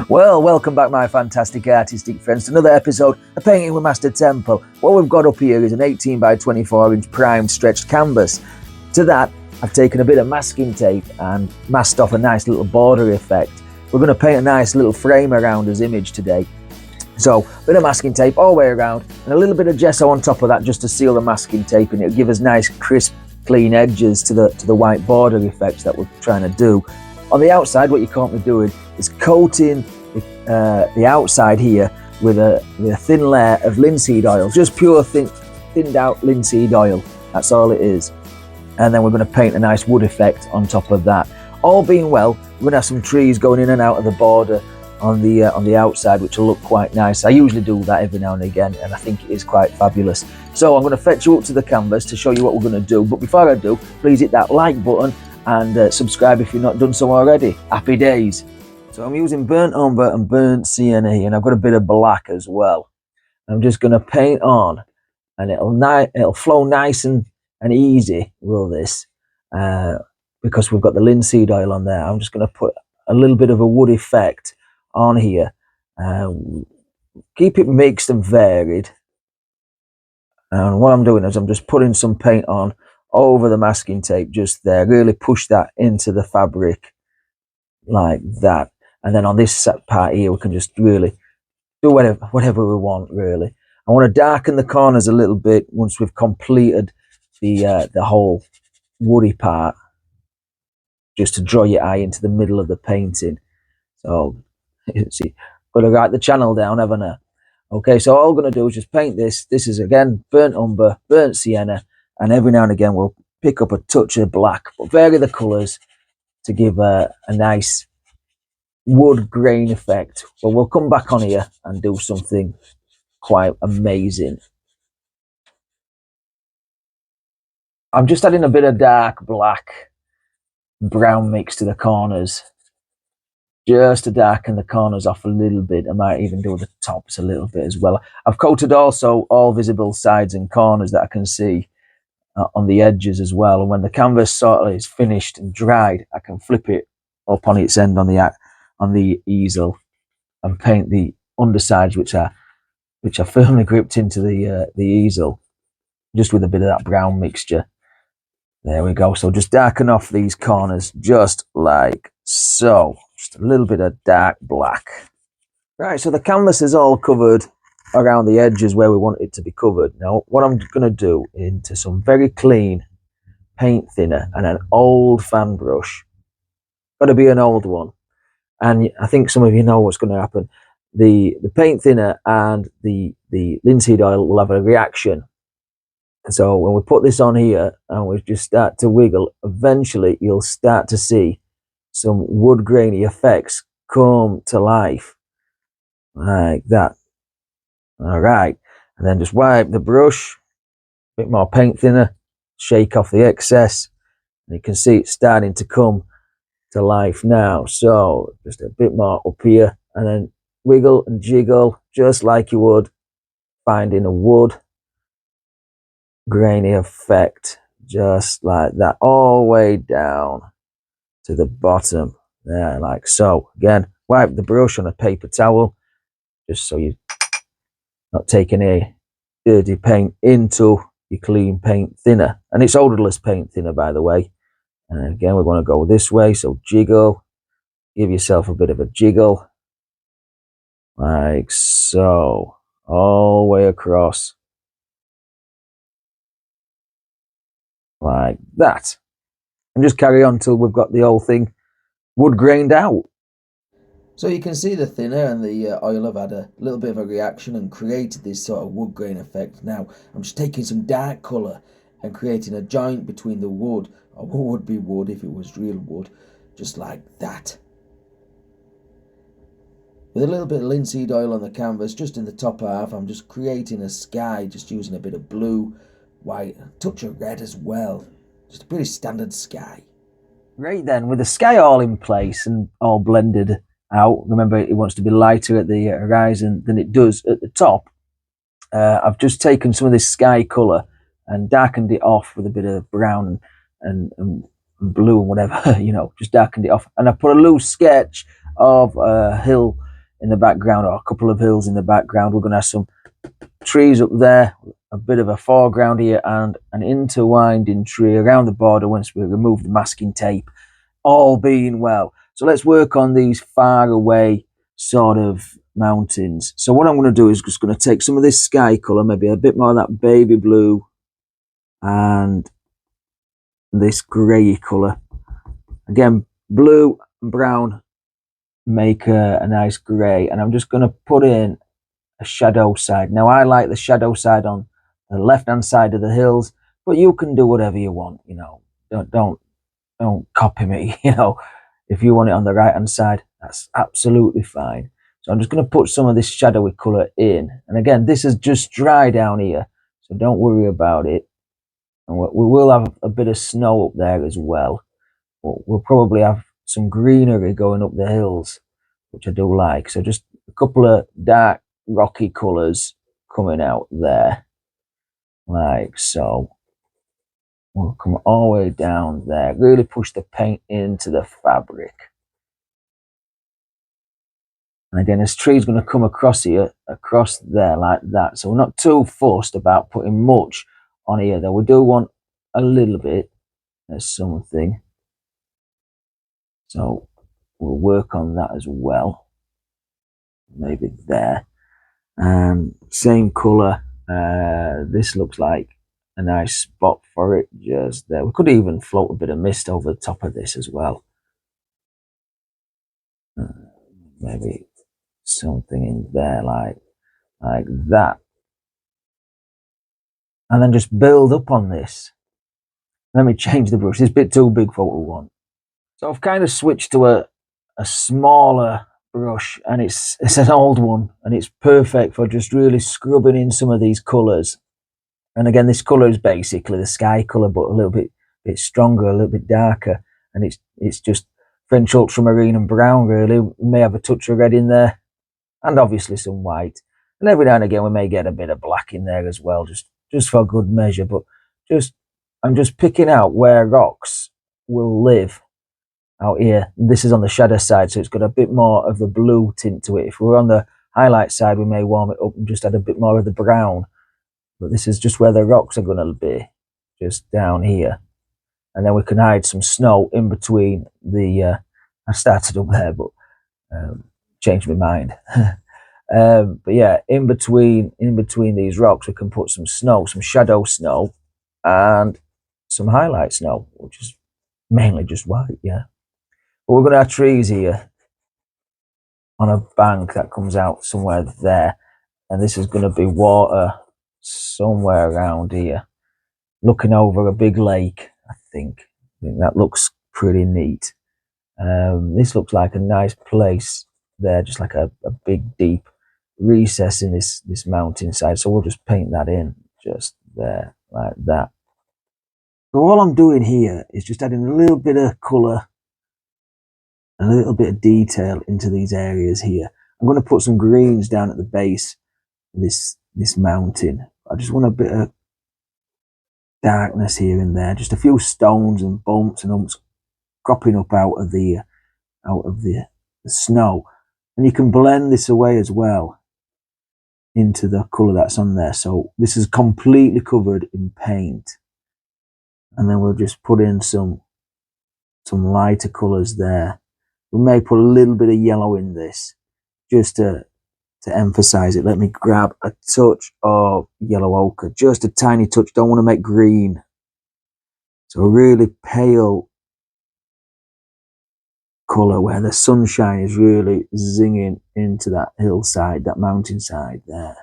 Well, welcome back, my fantastic artistic friends, to another episode of Painting with MasterTemple. What we've got up here is an 18 by 24 inch primed stretched canvas. To that, I've taken a bit of masking tape and masked off a nice little border effect. We're going to paint a nice little frame around this image today. So, a bit of masking tape all the way around and a little bit of gesso on top of that just to seal the masking tape, and it'll give us nice, crisp, clean edges to the white border effects that we're trying to do. On the outside, what you can't be doing is coating the outside here with a thin layer of linseed oil, just pure thinned out linseed oil. That's all it is. And then we're going to paint a nice wood effect on top of that. All being well, we're going to have some trees going in and out of the border on the outside, which will look quite nice. I usually do that every now and again, and I think it is quite fabulous. So I'm going to fetch you up to the canvas to show you what we're going to do. But before I do, please hit that like button and subscribe if you've not done so already. Happy days. So I'm using burnt umber and burnt sienna here, and I've got a bit of black as well. I'm just going to paint on, and it'll flow nice and easy, will this, because we've got the linseed oil on there. I'm just going to put a little bit of a wood effect on here. Keep it mixed and varied. And what I'm doing is I'm just putting some paint on over the masking tape just there. Really push that into the fabric like that. And then on this part here, we can just really do whatever we want, really. I want to darken the corners a little bit once we've completed the whole woody part, just to draw your eye into the middle of the painting. So, see, got to write the channel down, haven't I? Okay, so all I'm going to do is just paint this. This is, again, burnt umber, burnt sienna, and every now and again we'll pick up a touch of black, but vary the colours to give a nice wood grain effect. But we'll come back on here and do something quite amazing. I'm just adding a bit of dark black brown mix to the corners, just to darken the corners off a little bit. I might even do the tops a little bit as well. I've coated also all visible sides and corners that I can see on the edges as well. And when the canvas sort of is finished and dried, I can flip it up on its end on the easel and paint the undersides, which are firmly gripped into the easel, just with a bit of that brown mixture. There we go. So just darken off these corners just like so. Just a little bit of dark black. Right, so the canvas is all covered around the edges where we want it to be covered. Now, what I'm going to do into some very clean paint thinner and an old fan brush. Got to be an old one. And I think some of you know what's going to happen. The paint thinner and the linseed oil will have a reaction. So when we put this on here and we just start to wiggle, eventually you'll start to see some wood grainy effects come to life like that. All right, and then just wipe the brush, a bit more paint thinner, shake off the excess, and you can see it's starting to come to life now. So just a bit more up here, and then wiggle and jiggle just like you would finding a wood grainy effect, just like that, all the way down to the bottom there, like so. Again, wipe the brush on a paper towel just so you're not taking any dirty paint into your clean paint thinner. And it's odorless paint thinner, by the way. And again, we're going to go this way, so jiggle, give yourself a bit of a jiggle like so, all the way across like that, and just carry on till we've got the whole thing wood grained out. So you can see the thinner and the oil have had a little bit of a reaction and created this sort of wood grain effect. Now I'm just taking some dark colour and creating a joint between the wood, or what would be wood if it was real wood, just like that. With a little bit of linseed oil on the canvas, just in the top half, I'm just creating a sky, just using a bit of blue, white, a touch of red as well. Just a pretty standard sky. Right then, with the sky all in place and all blended out, remember it wants to be lighter at the horizon than it does at the top. I've just taken some of this sky colour and darkened it off with a bit of brown and blue and whatever, you know, just darkened it off. And I put a loose sketch of a hill in the background, or a couple of hills in the background. We're going to have some trees up there, a bit of a foreground here, and an interwinding tree around the border once we remove the masking tape, all being well. So let's work on these far away sort of mountains. So what I'm going to do is just going to take some of this sky colour, maybe a bit more of that baby blue, and this grey colour. Again, blue and brown make a nice grey, and I'm just going to put in a shadow side. Now I like the shadow side on the left hand side of the hills, but you can do whatever you want, you know. Don't copy me, you know. If you want it on the right hand side, that's absolutely fine. So I'm just going to put some of this shadowy colour in, and again, this is just dry down here, so don't worry about it. And we will have a bit of snow up there as well. We'll probably have some greenery going up the hills, which I do like. So just a couple of dark rocky colours coming out there, like so. We'll come all the way down there, really push the paint into the fabric. And again, this tree's going to come across here, across there like that. So we're not too fussed about putting much on here, though. We do want a little bit of something. So we'll work on that as well. Maybe there. And same colour. This looks like a nice spot for it just there. We could even float a bit of mist over the top of this as well. Maybe something in there like that. And then just build up on this. Let me change the brush. It's a bit too big for what we want. So I've kind of switched to a smaller brush, and it's an old one, and it's perfect for just really scrubbing in some of these colours. And again, this colour is basically the sky colour, but a little bit stronger, a little bit darker. And it's just French ultramarine and brown, really. We may have a touch of red in there, and obviously some white. And every now and again, we may get a bit of black in there as well, just for good measure. But I'm just picking out where rocks will live out here. This is on the shadow side, so it's got a bit more of the blue tint to it. If we were on the highlight side, we may warm it up and just add a bit more of the brown. But this is just where the rocks are going to be, just down here. And then we can hide some snow in between the, I started up there, but changed my mind. But yeah, in between these rocks, we can put some snow, some shadow snow, and some highlight snow, which is mainly just white, yeah. But we're going to have trees here on a bank that comes out somewhere there, and this is going to be water somewhere around here, looking over a big lake. I think that looks pretty neat. This looks like a nice place there, just like a big deep recess in this mountainside. So we'll just paint that in just there like that. So all I'm doing here is just adding a little bit of colour, a little bit of detail into these areas here. I'm going to put some greens down at the base of this mountain. I just want a bit of darkness here and there, just a few stones and bumps and humps cropping up out of the snow, and you can blend this away as well into the colour that's on there. So this is completely covered in paint, and then we'll just put in some lighter colours there. We may put a little bit of yellow in this just to emphasize it. Let me grab a touch of yellow ochre, just a tiny touch. Don't want to make green, so a really pale colour where the sunshine is really zinging into that hillside, that mountainside there.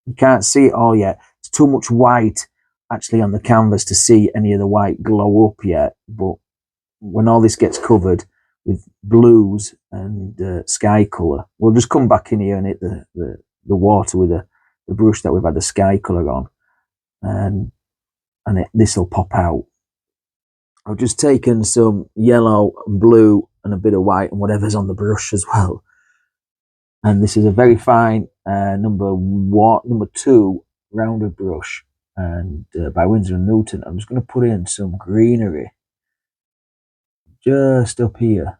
You can't see it all yet. It's too much white actually on the canvas to see any of the white glow up yet, but when all this gets covered with blues and sky colour, we'll just come back in here and hit the water with the brush that we've had the sky colour on, and this will pop out. I've just taken some yellow and blue and a bit of white and whatever's on the brush as well. And this is a very fine number 2 rounded brush, and by Winsor & Newton. I'm just going to put in some greenery just up here.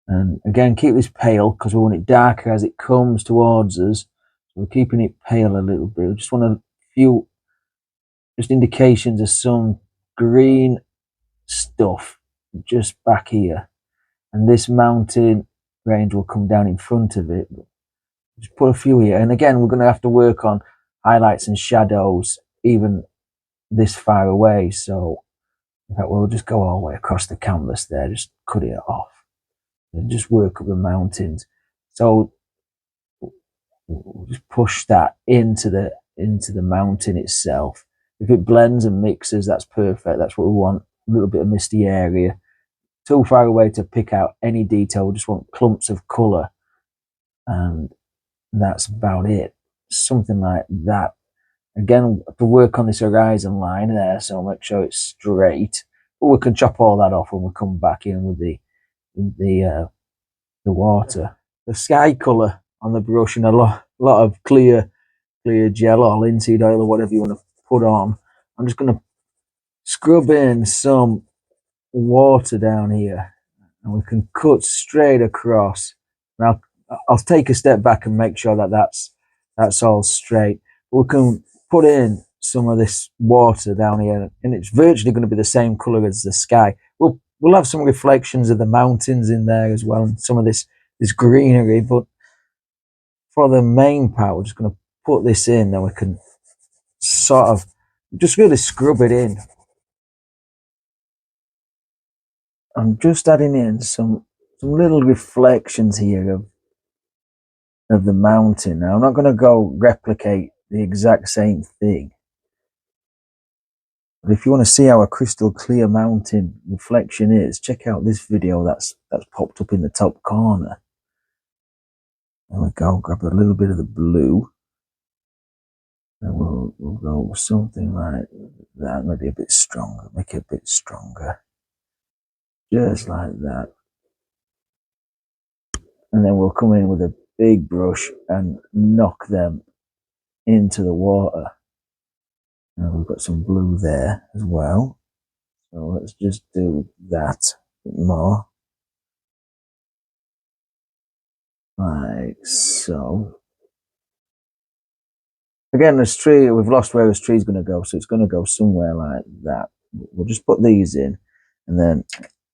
And again, keep this pale because we want it darker as it comes towards us. So we're keeping it pale a little bit. We just want a few just indications of some green stuff just back here. And this mountain range will come down in front of it. Just put a few here. And again, we're going to have to work on highlights and shadows even this far away. So in fact, we'll just go all the way across the canvas there, just cut it off and just work up the mountains. So we'll just push that into the mountain itself. If it blends and mixes, that's perfect. That's what we want. A little bit of misty area. Too far away to pick out any detail. We just want clumps of colour. And that's about it. Something like that. Again, to work on this horizon line there, so make sure it's straight. But we can chop all that off when we come back in with the water. The sky colour on the brush and a lot of clear gel or linseed oil or whatever you want to put on. I'm just going to scrub in some water down here, and we can cut straight across. Now I'll take a step back and make sure that that's all straight. We can put in some of this water down here, and it's virtually going to be the same color as the sky. We'll have some reflections of the mountains in there as well, and some of this greenery. But for the main part, we're just going to put this in, then we can sort of just really scrub it in. I'm just adding in some little reflections here of the mountain. Now I'm not going to go replicate the exact same thing, but if you want to see how a crystal clear mountain reflection is, check out this video that's popped up in the top corner. There we go. Grab a little bit of the blue, and we'll go something like that, maybe a bit stronger, make it a bit stronger, just like that. And then we'll come in with a big brush and knock them into the water. Now we've got some blue there as well, so let's just do that a bit more, like so. Again, this tree, we've lost where this tree is going to go, so it's going to go somewhere like that. We'll just put these in, and then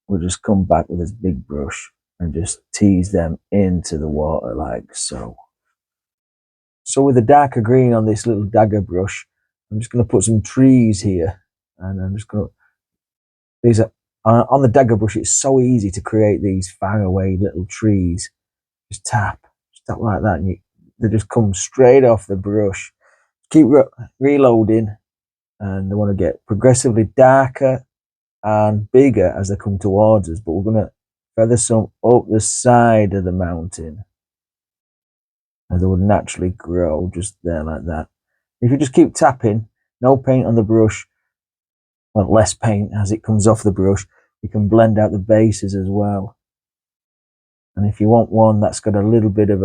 we'll just come back with this big brush and just tease them into the water like so. So with the darker green on this little dagger brush, I'm just going to put some trees here, and I'm just going to, these are on the dagger brush. It's so easy to create these far away little trees. Just tap like that, and they just come straight off the brush. Keep reloading, and they want to get progressively darker and bigger as they come towards us. But we're going to feather some up the side of the mountain, and they would naturally grow just there like that. If you just keep tapping, no paint on the brush, well, less paint as it comes off the brush, you can blend out the bases as well. And if you want one that's got a little bit of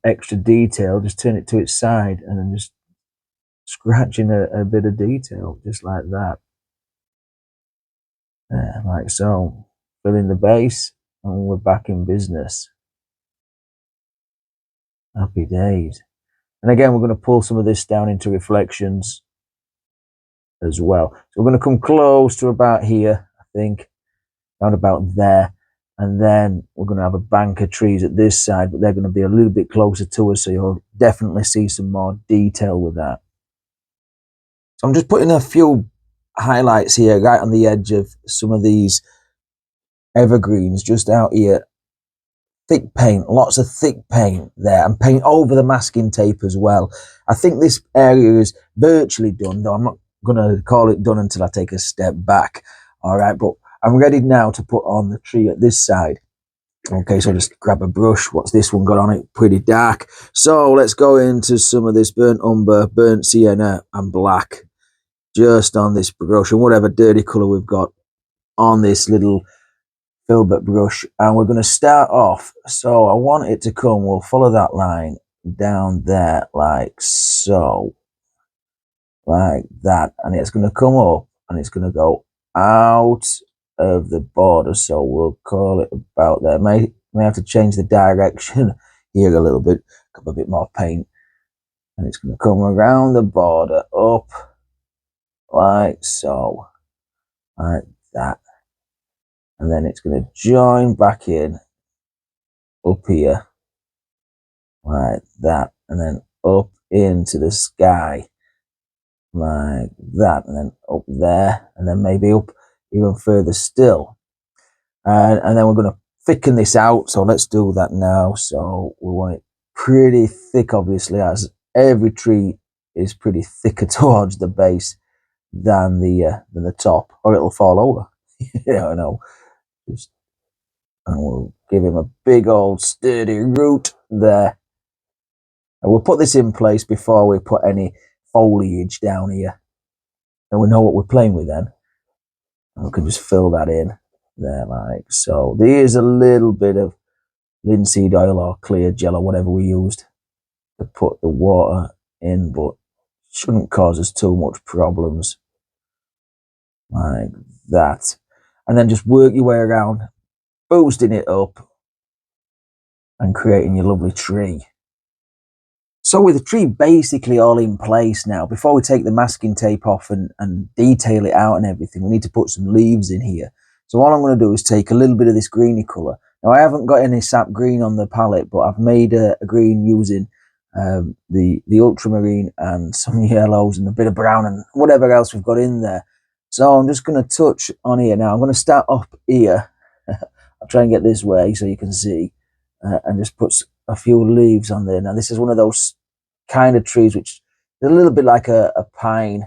extra detail, just turn it to its side and then just scratch in a bit of detail, just like that. Like so. Fill in the base, and we're back in business. Happy days. And again, we're going to pull some of this down into reflections as well. So we're going to come close to about here, I think, around about there. And then we're going to have a bank of trees at this side, but they're going to be a little bit closer to us, so you'll definitely see some more detail with that. So I'm just putting a few highlights here right on the edge of some of these evergreens just out here. Thick paint, lots of thick paint there, and paint over the masking tape as well. I think this area is virtually done, though I'm not going to call it done until I take a step back. All right, but I'm ready now to put on the tree at this side. Okay, so just grab a brush. What's this one got on it? Pretty dark. So let's go into some of this burnt umber, burnt sienna, and black just on this brush, and whatever dirty colour we've got on this little filbert brush. And we're going to start off, so I want it to come, we'll follow that line down there like so, like that, and it's going to come up and it's going to go out of the border, so we'll call it about there. May have to change the direction here a little bit, a bit more paint, and it's going to come around the border up like so, like that, and then it's going to join back in up here like that, and then up into the sky like that, and then up there, and then maybe up even further still, and then we're going to thicken this out. So let's do that now. So we want it pretty thick, obviously, as every tree is pretty thicker towards the base than the top, or it'll fall over. Yeah, I know. Just, and we'll give him a big old sturdy root there. And we'll put this in place before we put any foliage down here. And we know what we're playing with then. And we can just fill that in there like so. There's a little bit of linseed oil or clear gel or whatever we used to put the water in, but shouldn't cause us too much problems like that. And then just work your way around, boosting it up and creating your lovely tree. So with the tree basically all in place now, before we take the masking tape off and detail it out and everything, we need to put some leaves in here. So all I'm going to do is take a little bit of this greeny colour. Now I haven't got any sap green on the palette, but I've made a green using the ultramarine and some yellows and a bit of brown and whatever else we've got in there. So I'm just going to touch on here now. I'm going to start up here. I'll try and get this way so you can see, and just put a few leaves on there. Now this is one of those kind of trees which is a little bit like a pine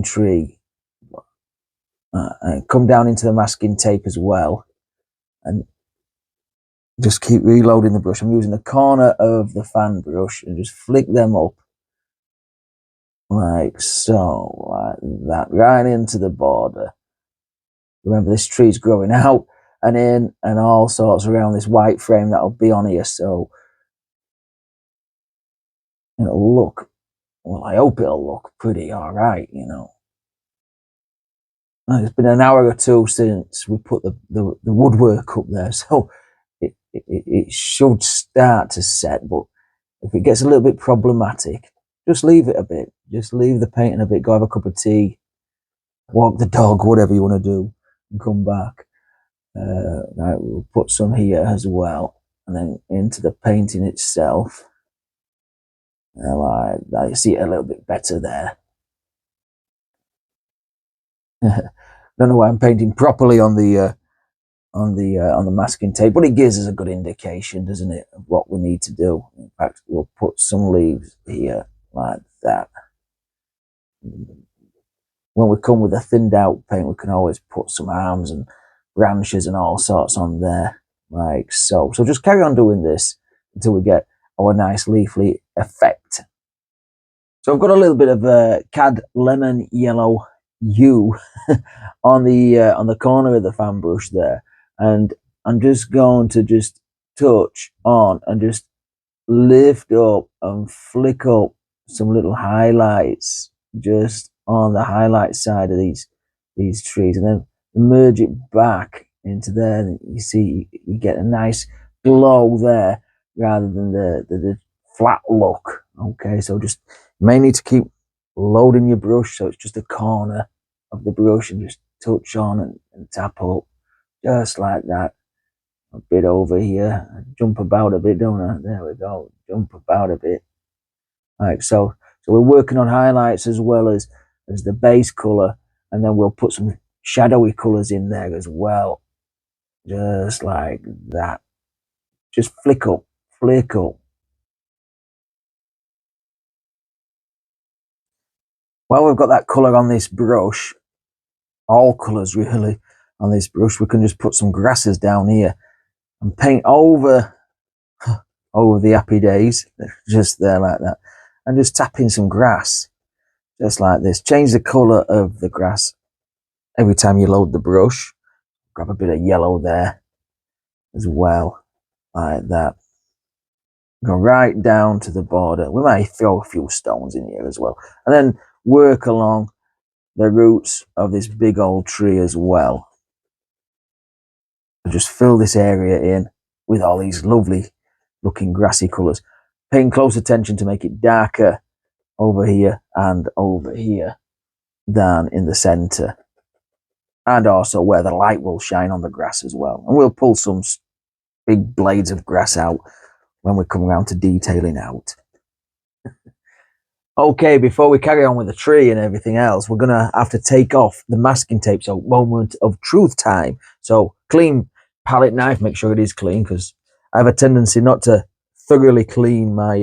tree, and come down into the masking tape as well, and just keep reloading the brush. I'm using the corner of the fan brush and just flick them up like so, like that, right into the border. Remember, this tree's growing out and in and all sorts around this white frame that'll be on here, so it'll look, well, I hope it'll look pretty all right, you know. It's been an hour or two since we put the woodwork up there, so it should start to set, but if it gets a little bit problematic, just leave it a bit. Just leave the painting a bit, go have a cup of tea, walk the dog, whatever you want to do, and come back. Right, we'll put some here as well, and then into the painting itself. Like that, you see it a little bit better there. Don't know why I'm painting properly on the masking tape, but it gives us a good indication, doesn't it, of what we need to do. In fact, we'll put some leaves here like that. When we come with a thinned out paint, we can always put some arms and branches and all sorts on there like so. So just carry on doing this until we get our nice leafy effect. So I've got a little bit of cad lemon yellow hue on the corner of the fan brush there, and I'm just going to just touch on and just lift up and flick up some little highlights just on the highlight side of these trees, and then merge it back into there, and you see you get a nice glow there rather than the flat look. Okay, so just you may need to keep loading your brush so it's just a corner of the brush and just touch on and tap up just like that. A bit over here, jump about a bit, don't I? There we go, jump about a bit like so. So we're working on highlights as well as the base color, and then we'll put some shadowy colors in there as well, just like that. Just flick up, flick up. While we've got that color on this brush, all colors really on this brush, we can just put some grasses down here and paint over the happy days, just there like that, and just tap in some grass just like this. Change the color of the grass every time you load the brush. Grab a bit of yellow there as well, like that. Go right down to the border. We might throw a few stones in here as well, and then work along the roots of this big old tree as well. So just fill this area in with all these lovely looking grassy colours. Paying close attention to make it darker over here and over here than in the centre. And also where the light will shine on the grass as well. And we'll pull some big blades of grass out when we come around to detailing out. Okay, before we carry on with the tree and everything else, we're going to have to take off the masking tape. So moment of truth time. So clean palette knife, make sure it is clean, because I have a tendency not to thoroughly clean my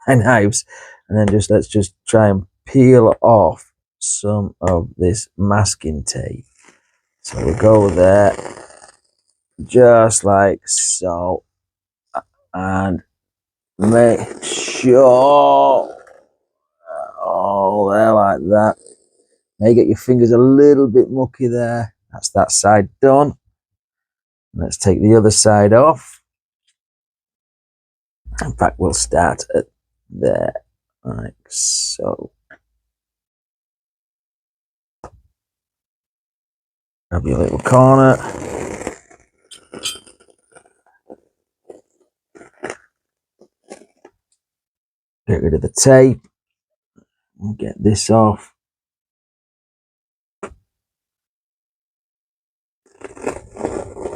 my knives. And then let's just try and peel off some of this masking tape. So we'll go there, just like so, and make sure, oh, there, like that. Now you get your fingers a little bit mucky there. That's that side done. Let's take the other side off. In fact, we'll start at there, like so. Grab your little corner. Get rid of the tape. We'll get this off.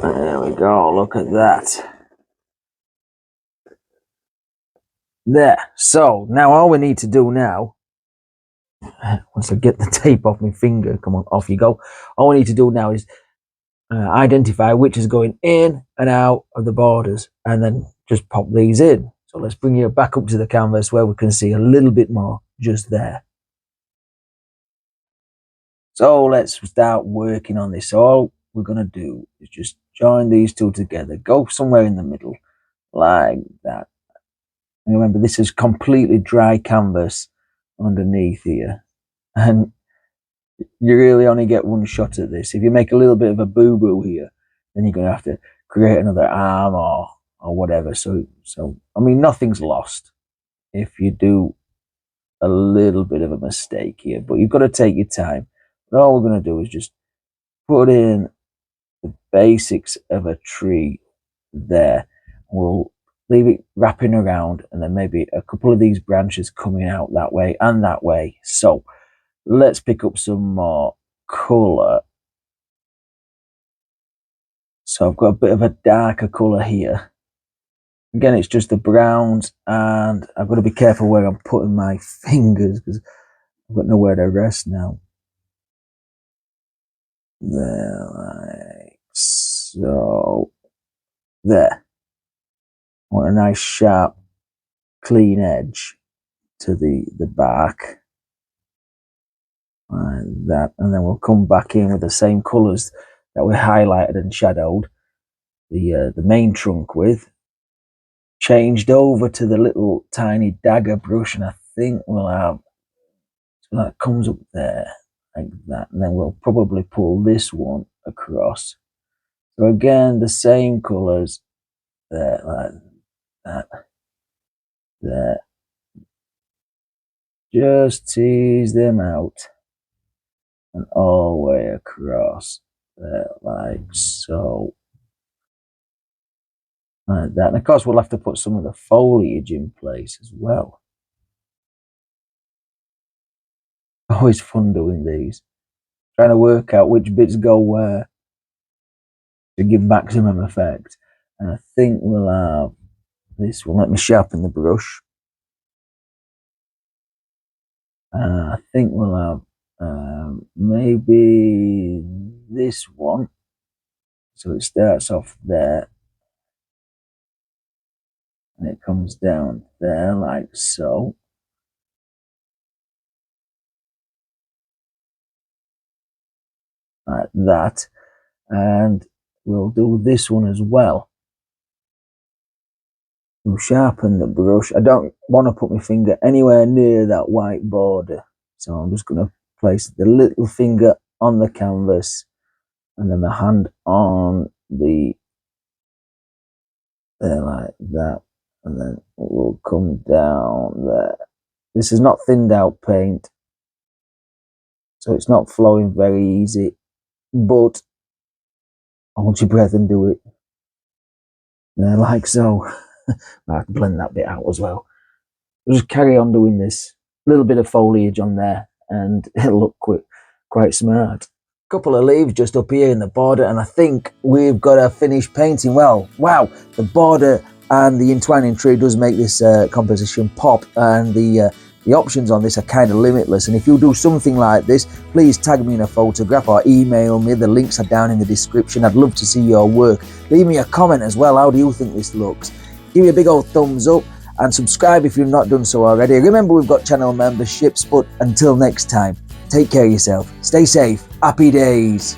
There we go, look at that. There. So now all we need to do now, once I get the tape off my finger, come on, off you go. All we need to do now is identify which is going in and out of the borders, and then just pop these in. So let's bring you back up to the canvas where we can see a little bit more just there. So let's start working on this. So all we're going to do is just join these two together, go somewhere in the middle like that. And remember, this is completely dry canvas underneath here, and you really only get one shot at this. If you make a little bit of a boo-boo here, then you're going to have to create another arm or whatever. So I mean, nothing's lost if you do a little bit of a mistake here, but you've got to take your time. But all we're going to do is just put in the basics of a tree there. We'll leave it wrapping around, and then maybe a couple of these branches coming out that way and that way. So let's pick up some more colour. So I've got a bit of a darker colour here. Again, it's just the browns, and I've got to be careful where I'm putting my fingers because I've got nowhere to rest now. There, like so. There. I want a nice sharp, clean edge to the back. Like that, and then we'll come back in with the same colours that we highlighted and shadowed the main trunk with. Changed over to the little tiny dagger brush, and I think we'll have, so that comes up there like that, and then we'll probably pull this one across. So again, the same colours there, like that, there. Just tease them out and all the way across there, like so. Like that. And of course, we'll have to put some of the foliage in place as well. Always fun doing these. Trying to work out which bits go where to give maximum effect. And I think we'll have this one. Let me sharpen the brush. I think we'll have maybe this one. So it starts off there. And it comes down there like so. Like that. And we'll do this one as well. We'll sharpen the brush. I don't want to put my finger anywhere near that white border. So I'm just going to place the little finger on the canvas and then the hand on the, there like that. And then it will come down there. This is not thinned out paint. So it's not flowing very easy, but hold your breath and do it. Like so. I have to blend that bit out as well. We'll just carry on doing this. A little bit of foliage on there and it'll look quite smart. Couple of leaves just up here in the border, and I think we've got a finished painting. Well, wow, the border and the entwining tree does make this composition pop, and the options on this are kind of limitless. And if you do something like this, please tag me in a photograph or email me. The links are down in the description. I'd love to see your work. Leave me a comment as well. How do you think this looks? Give me a big old thumbs up and subscribe if you've not done so already. Remember, we've got channel memberships, but until next time, take care of yourself, stay safe, happy days.